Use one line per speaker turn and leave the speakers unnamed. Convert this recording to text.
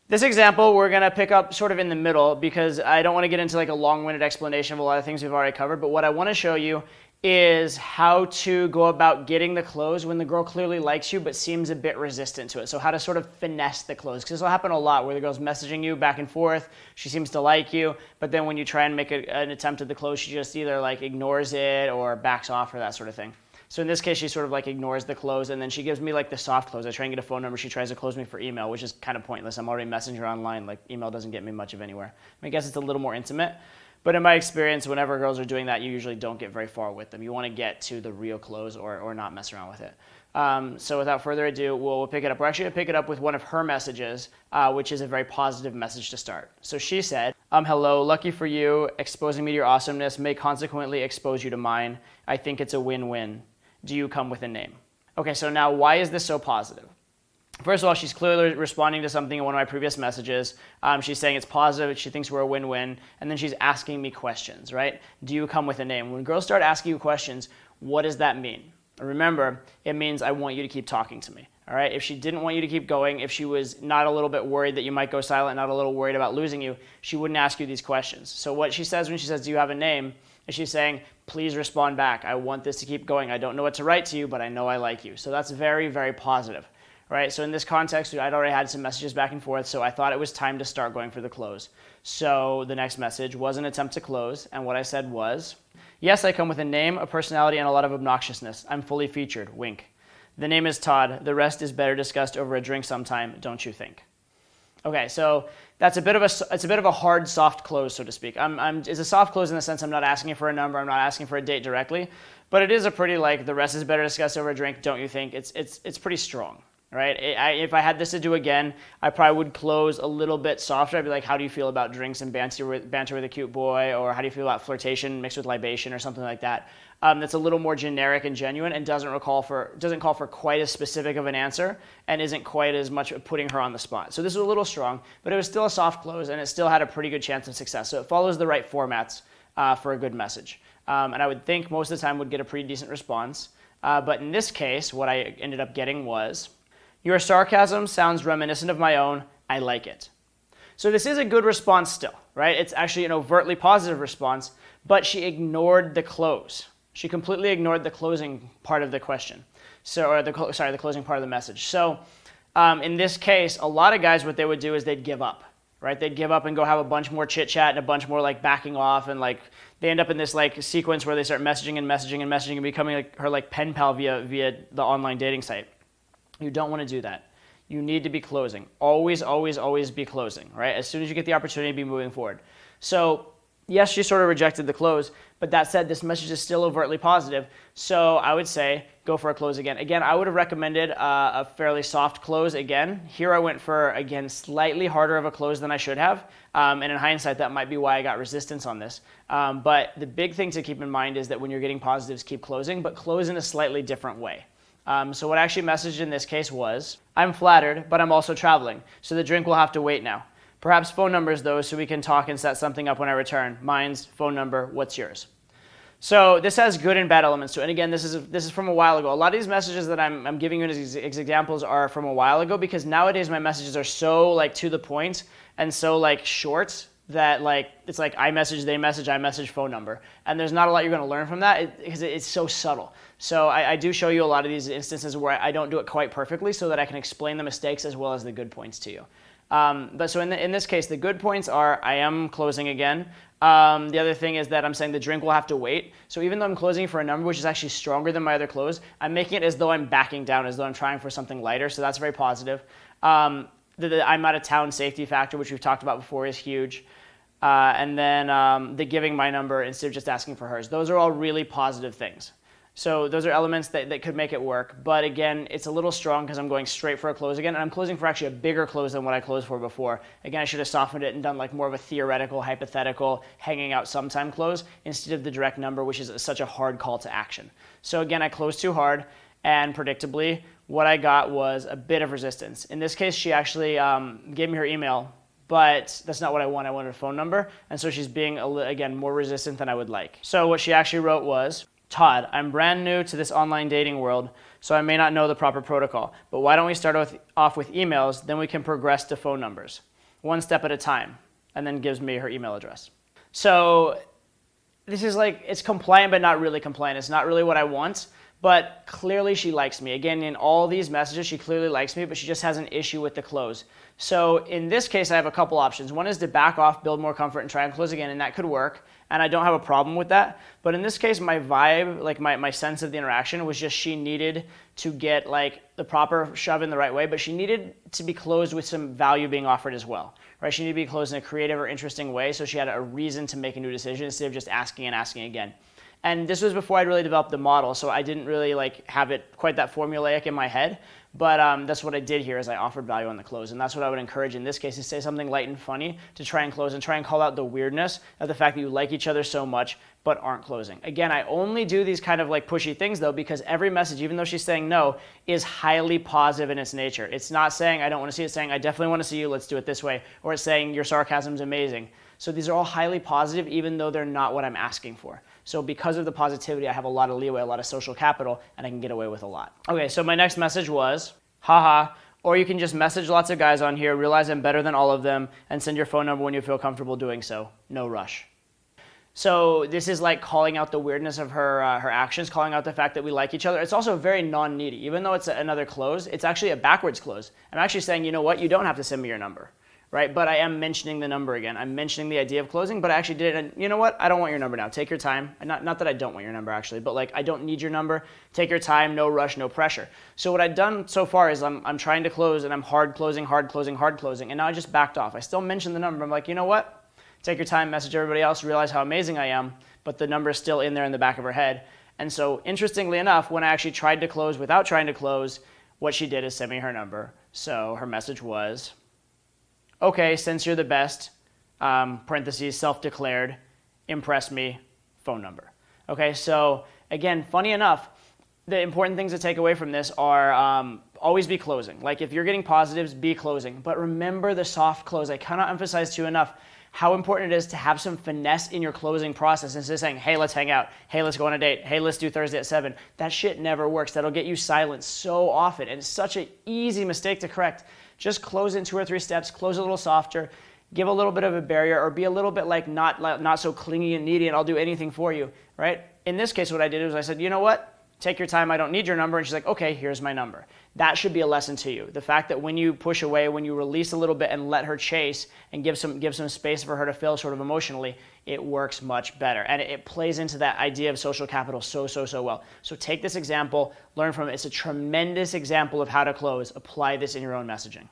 This example, we're going to pick up sort of in the middle because I don't want to get into like a long-winded explanation of a lot of things we've already covered, but what I want to show you is how to go about getting the close when the girl clearly likes you but seems a bit resistant to it. So how to sort of finesse the close, because this will happen a lot where the girl's messaging you back and forth, she seems to like you, but then when you try and make an attempt at the close, she just either like ignores it or backs off or that sort of thing. So in this case, she sort of like ignores the close, and then she gives me like the soft close. I try and get a phone number. She tries to close me for email, which is kind of pointless. I'm already messaging her online. Like email doesn't get me much of anywhere. I guess it's a little more intimate. But in my experience, whenever girls are doing that, you usually don't get very far with them. You want to get to the real close or not mess around with it. So without further ado, we'll pick it up. We're actually going to pick it up with one of her messages, which is a very positive message to start. So she said, hello, lucky for you, exposing me to your awesomeness may consequently expose you to mine. I think it's a win-win. Do you come with a name? Okay, so now why is this so positive? First of all, she's clearly responding to something in one of my previous messages. She's saying it's positive, she thinks we're a win-win, and then she's asking me questions, right? Do you come with a name? When girls start asking you questions, what does that mean? Remember, it means I want you to keep talking to me, all right? If she didn't want you to keep going, if she was not a little bit worried that you might go silent, not a little worried about losing you, she wouldn't ask you these questions. So what she says when she says, do you have a name, is she's saying, please respond back. I want this to keep going. I don't know what to write to you, but I know I like you. So that's very, very positive. Right, so in this context, I'd already had some messages back and forth, so I thought it was time to start going for the close. So the next message was an attempt to close, and what I said was, yes, I come with a name, a personality, and a lot of obnoxiousness. I'm fully featured, wink. The name is Todd. The rest is better discussed over a drink sometime, don't you think? Okay, so that's it's a bit of a hard, soft close, so to speak. It's a soft close in the sense I'm not asking for a number, I'm not asking for a date directly, but it is a pretty like the rest is better discussed over a drink, don't you think? It's pretty strong. Right? If I had this to do again, I probably would close a little bit softer. I'd be like, how do you feel about drinks and banter with a cute boy? Or how do you feel about flirtation mixed with libation or something like that? That's a little more generic and genuine and doesn't call for quite as specific of an answer and isn't quite as much putting her on the spot. So this was a little strong, but it was still a soft close and it still had a pretty good chance of success. So it follows the right formats for a good message. And I would think most of the time would get a pretty decent response. But in this case, what I ended up getting was, your sarcasm sounds reminiscent of my own. I like it. So this is a good response still, right? It's actually an overtly positive response, but she ignored the close. She completely ignored the closing part of the question. The closing part of the message. So in this case, a lot of guys, what they would do is they'd give up, right? They'd give up and go have a bunch more chit chat and a bunch more like backing off, and like they end up in this like sequence where they start messaging and becoming like her like pen pal via the online dating site. You don't want to do that. You need to be closing. Always, always, always be closing, right? As soon as you get the opportunity, be moving forward. So yes, she sort of rejected the close, but that said, this message is still overtly positive. So I would say go for a close again. Again, I would have recommended a fairly soft close again. Here I went for, again, slightly harder of a close than I should have. And in hindsight, that might be why I got resistance on this. But the big thing to keep in mind is that when you're getting positives, keep closing, but close in a slightly different way. So what I actually messaged in this case was, I'm flattered, but I'm also traveling, so the drink will have to wait now. Perhaps phone numbers though, so we can talk and set something up when I return. Mine's phone number, what's yours? So this has good and bad elements to it. And again, this is from a while ago. A lot of these messages that I'm giving you as examples are from a while ago, because nowadays my messages are so like to the point and so like short that like it's like I message, they message, I message, phone number. And there's not a lot you're going to learn from that because it's so subtle. So I do show you a lot of these instances where I don't do it quite perfectly so that I can explain the mistakes as well as the good points to you. But so in this case, the good points are I am closing again. The other thing is that I'm saying the drink will have to wait. So even though I'm closing for a number which is actually stronger than my other close, I'm making it as though I'm backing down, as though I'm trying for something lighter. So that's very positive. The I'm out of town safety factor, which we've talked about before, is huge. And then the giving my number instead of just asking for hers. Those are all really positive things. So those are elements that could make it work. But again, it's a little strong because I'm going straight for a close again. And I'm closing for actually a bigger close than what I closed for before. Again, I should have softened it and done like more of a theoretical, hypothetical, hanging out sometime close instead of the direct number, which is such a hard call to action. So again, I closed too hard, and predictably, what I got was a bit of resistance. In this case, she actually gave me her email, but that's not what I want. I wanted a phone number. And so she's being, again, more resistant than I would like. So what she actually wrote was, Todd, I'm brand new to this online dating world, so I may not know the proper protocol, but why don't we start off with emails, then we can progress to phone numbers. one step at a time, and then gives me her email address. So this is like, it's compliant, but not really compliant. It's not really what I want, but clearly she likes me. Again, in all these messages, she clearly likes me, but she just has an issue with the close. So in this case, I have a couple options. One is to back off, build more comfort, and try and close again, and that could work, and I don't have a problem with that. But in this case, my vibe, like my sense of the interaction was just she needed to get like the proper shove in the right way, but she needed to be closed with some value being offered as well, right? She needed to be closed in a creative or interesting way, so she had a reason to make a new decision instead of just asking and asking again. And this was before I'd really developed the model, so I didn't really like have it quite that formulaic in my head. But that's what I did here is I offered value on the close. And that's what I would encourage in this case, is say something light and funny to try and close and try and call out the weirdness of the fact that you like each other so much but aren't closing. Again, I only do these kind of like pushy things though because every message, even though she's saying no, is highly positive in its nature. It's not saying I don't want to see it, it's saying I definitely want to see you, let's do it this way. Or it's saying your sarcasm's amazing. So these are all highly positive even though they're not what I'm asking for. So because of the positivity, I have a lot of leeway, a lot of social capital, and I can get away with a lot. Okay, so my next message was, haha, or you can just message lots of guys on here, realize I'm better than all of them, and send your phone number when you feel comfortable doing so. No rush. So this is like calling out the weirdness of her actions, calling out the fact that we like each other. It's also very non-needy. Even though it's another close, it's actually a backwards close. I'm actually saying, you know what, you don't have to send me your number. Right? But I am mentioning the number again. I'm mentioning the idea of closing, but I actually did it. And you know what? I don't want your number now. Take your time. Not that I don't want your number actually, but like I don't need your number. Take your time. No rush. No pressure. So what I've done so far is I'm trying to close and I'm hard closing, and now I just backed off. I still mentioned the number. I'm like, you know what? Take your time. Message everybody else. Realize how amazing I am. But the number is still in there in the back of her head. And so interestingly enough, when I actually tried to close without trying to close, what she did is send me her number. So her message was, okay, since you're the best, parentheses, self-declared, impress me, phone number. Okay, so again, funny enough, the important things to take away from this are always be closing. Like if you're getting positives, be closing. But remember the soft close. I cannot emphasize to you enough how important it is to have some finesse in your closing process instead of saying, hey, let's hang out. Hey, let's go on a date. Hey, let's do Thursday at 7. That shit never works. That'll get you silenced so often. And it's such an easy mistake to correct. Just close in 2 or 3 steps, close a little softer, give a little bit of a barrier, or be a little bit like not so clingy and needy and I'll do anything for you, right? In this case, what I did was I said, you know what? Take your time, I don't need your number. And she's like, okay, here's my number. That should be a lesson to you. The fact that when you push away, when you release a little bit and let her chase and give some space for her to feel sort of emotionally, it works much better. And it plays into that idea of social capital so well. So take this example, learn from it. It's a tremendous example of how to close. Apply this in your own messaging.